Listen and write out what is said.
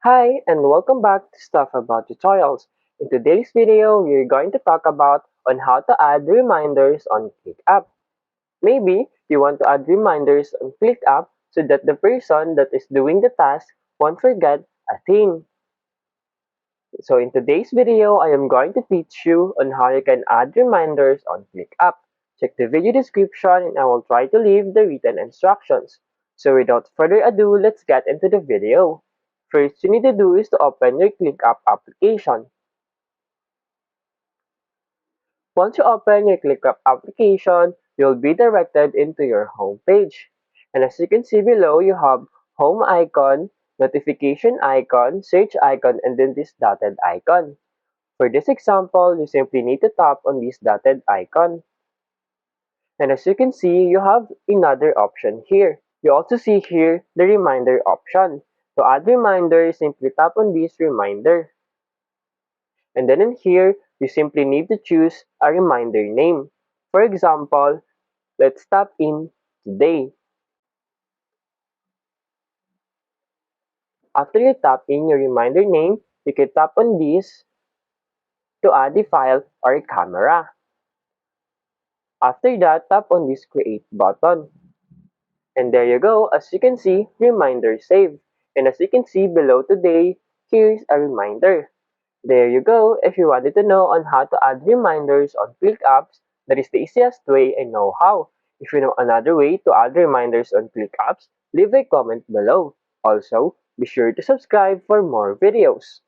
Hi, and welcome back to Stuff About Tutorials. In today's video, we're going to talk about on how to add reminders on ClickUp. Maybe you want to add reminders on ClickUp so that the person that is doing the task won't forget a thing. So in today's video, I am going to teach you on how you can add reminders on ClickUp. Check the video description and I will try to leave the written instructions. So without further ado, let's get into the video. First you need to do is to open your ClickUp application. Once you open your ClickUp application, you'll be directed into your home page. And as you can see below, you have home icon, notification icon, search icon, and then this dotted icon. For this example, you simply need to tap on this dotted icon. And as you can see, you have another option here. You also see here the reminder option. To add reminder, simply tap on this reminder. And then in here, you simply need to choose a reminder name. For example, let's tap in today. After you tap in your reminder name, you can tap on this to add a file or a camera. After that, tap on this create button. And there you go, as you can see, reminder saved. And as you can see below today, here's a reminder. There you go, if you wanted to know on how to add reminders on ClickUps, that is the easiest way I know how. If you know another way to add reminders on ClickUps, leave a comment below. Also, be sure to subscribe for more videos.